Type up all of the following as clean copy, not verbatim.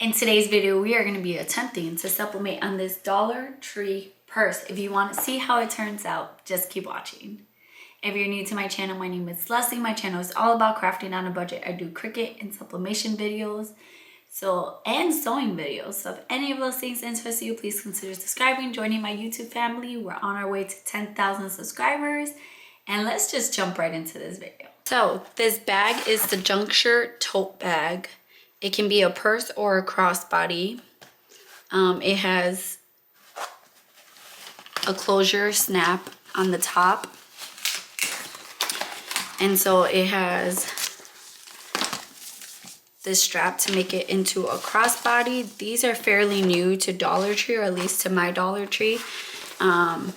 In today's video, we are going to be attempting to sublimate on this Dollar Tree purse. If you want to see how it turns out, just keep watching. If you're new to my channel, my name is Leslie. My channel is all about crafting on a budget. I do Cricut and sublimation videos, and sewing videos. So if any of those things interest you, please consider subscribing, joining my YouTube family. We're on our way to 10,000 subscribers. And let's just jump right into this video. So this bag is the Juncture tote bag. It can be a purse or a crossbody. It has a closure snap on the top. And so it has this strap to make it into a crossbody. These are fairly new to Dollar Tree, or at least to my Dollar Tree. And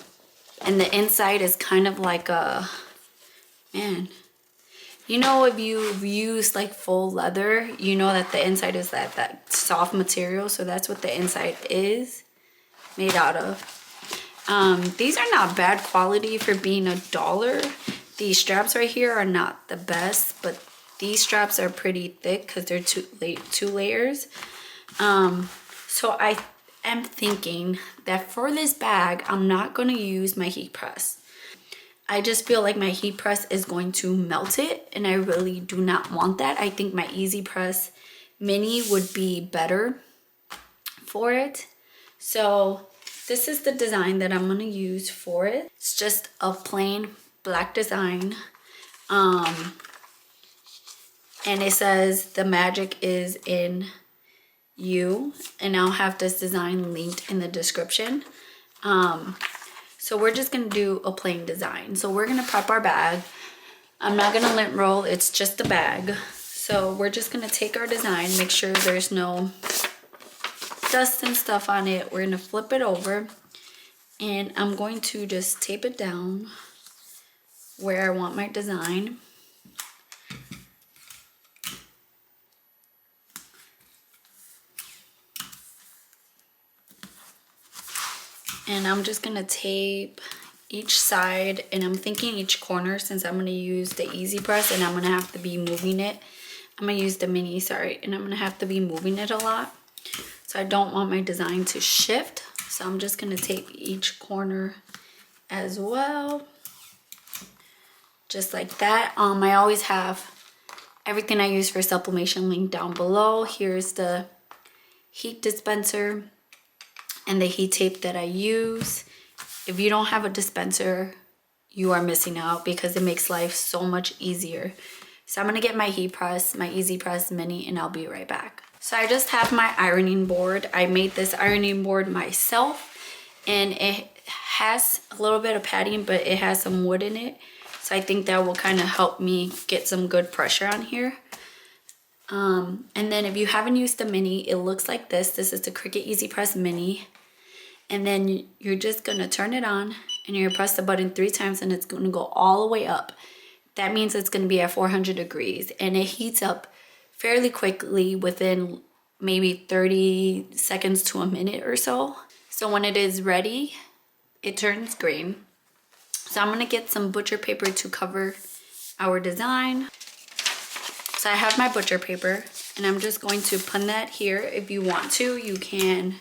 the inside is kind of like a, man, you know, if you've used like faux leather, you know that the inside is that soft material. So that's what the inside is made out of. These are not bad quality for being $1. These straps right here are not the best, but these straps are pretty thick because they're two layers. So I am thinking that for this bag, I'm not going to use my heat press. I just feel like my heat press is going to melt it, and I really do not want that. I think my Easy Press Mini would be better for it. So this is the design that I'm going to use for it. It's just a plain black design. And it says the magic is in you, and I'll have this design linked in the description. So we're just gonna do a plain design. So we're gonna prep our bag. I'm not gonna lint roll, it's just a bag. So we're just gonna take our design, make sure there's no dust and stuff on it. We're gonna flip it over, and I'm going to just tape it down where I want my design. And I'm just gonna tape each side, and I'm thinking each corner, since I'm gonna use the Easy Press and I'm gonna have to be moving it. I'm gonna use the Mini, sorry, and I'm gonna have to be moving it a lot. So I don't want my design to shift. So I'm just gonna tape each corner as well. Just like that. I always have everything I use for sublimation linked down below. Here's the heat dispenser and the heat tape that I use. If you don't have a dispenser, you are missing out, because it makes life so much easier. So I'm gonna get my heat press, my Easy Press Mini, and I'll be right back. So I just have my ironing board. I made this ironing board myself, and it has a little bit of padding, but it has some wood in it. So I think that will kind of help me get some good pressure on here. And then if you haven't used the Mini, it looks like this. This is the Cricut Easy Press Mini. And then you're just gonna turn it on, and you're gonna press the button 3 times, and it's gonna go all the way up. That means it's gonna be at 400 degrees, and it heats up fairly quickly within maybe 30 seconds to a minute or so. So when it is ready, it turns green. So I'm gonna get some butcher paper to cover our design. So I have my butcher paper, and I'm just going to pin that here. If you want to, you can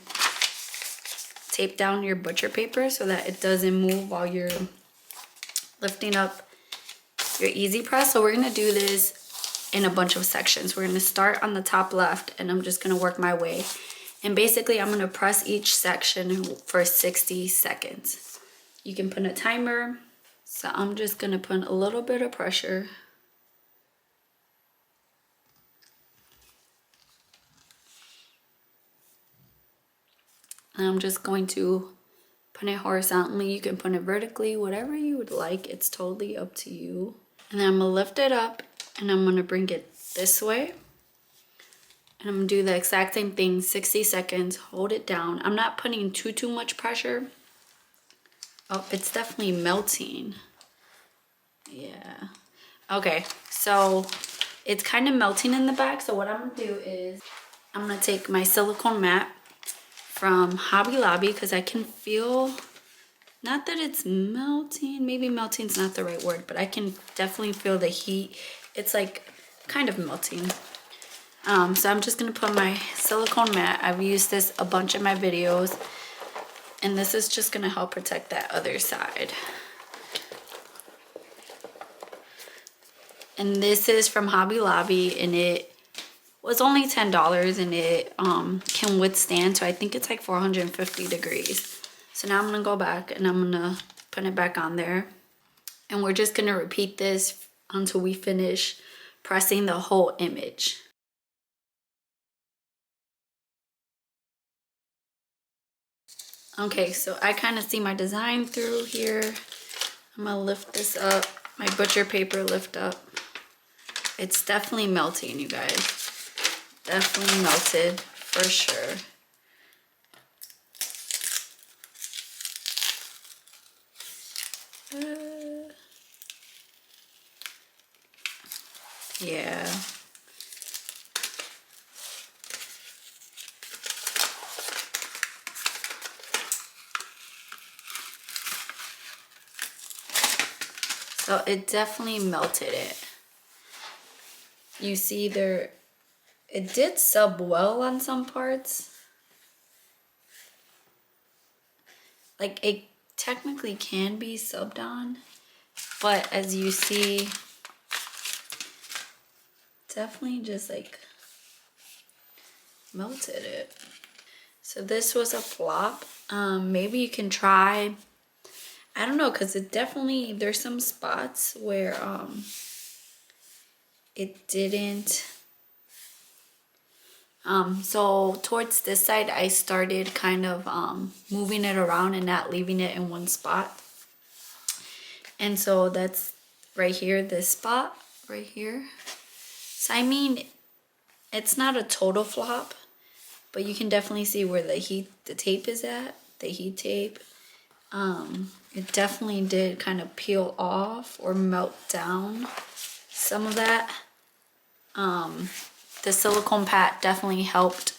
tape down your butcher paper so that it doesn't move while you're lifting up your Easy Press. So we're gonna do this in a bunch of sections. We're gonna start on the top left, and I'm just gonna work my way. And basically I'm gonna press each section for 60 seconds. You can put a timer. So I'm just gonna put a little bit of pressure. And I'm just going to put it horizontally. You can put it vertically, whatever you would like. It's totally up to you. And then I'm gonna lift it up, and I'm gonna bring it this way. And I'm gonna do the exact same thing, 60 seconds, hold it down. I'm not putting too much pressure. Oh, it's definitely melting. Yeah. Okay, so it's kind of melting in the back. So what I'm gonna do is I'm gonna take my silicone mat from Hobby Lobby, because I can feel, not that it's melting, maybe melting is not the right word, but I can definitely feel the heat. It's like kind of melting. So I'm just gonna put my silicone mat. I've used this a bunch in my videos, and this is just gonna help protect that other side. And this is from Hobby Lobby, and it was only $10, and it can withstand, so I think it's like 450 degrees. So now I'm gonna go back and I'm gonna put it back on there, and we're just gonna repeat this until we finish pressing the whole image. Okay, so I kind of see my design through here. I'm gonna lift this up, my butcher paper lift up. It's definitely melting, you guys. Definitely melted, for sure. Yeah. So it definitely melted it. You see there, it did sub well on some parts. Like it technically can be subbed on, but as you see, definitely just like melted it. So this was a flop. Maybe you can try, I don't know, because it definitely, there's some spots where it didn't. So towards this side, I started kind of moving it around and not leaving it in one spot. And so that's right here, this spot right here. So I mean, it's not a total flop, but you can definitely see where the tape is at, the heat tape. It definitely did kind of peel off or melt down some of that. The silicone pad definitely helped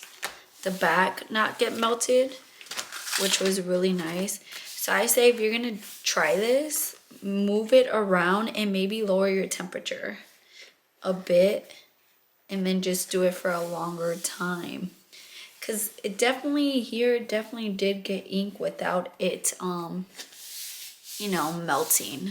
the back not get melted, which was really nice. So I say if you're gonna try this, move it around and maybe lower your temperature a bit, and then just do it for a longer time. Cause it definitely did get ink without it, you know, melting.